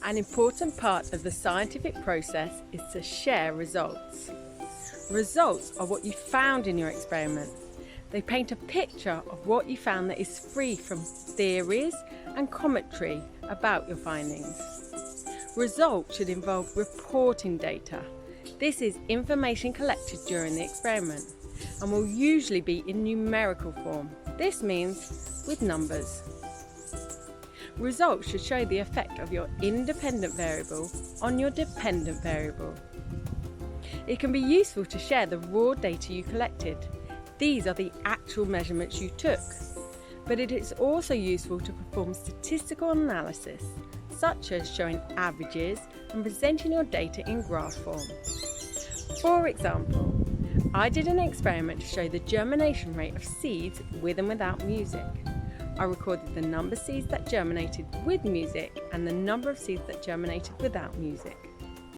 An important part of the scientific process is to share results. Results are what you found in your experiment. They paint a picture of what you found that is free from theories and commentary about your findings. Results should involve reporting data. This is information collected during the experiment and will usually be in numerical form. This means with numbers. Results should show the effect of your independent variable on your dependent variable. It can be useful to share the raw data you collected. These are the actual measurements you took. But it is also useful to perform statistical analysis, such as showing averages and presenting your data in graph form. For example, I did an experiment to show the germination rate of seeds with and without music. I recorded the number of seeds that germinated with music and the number of seeds that germinated without music.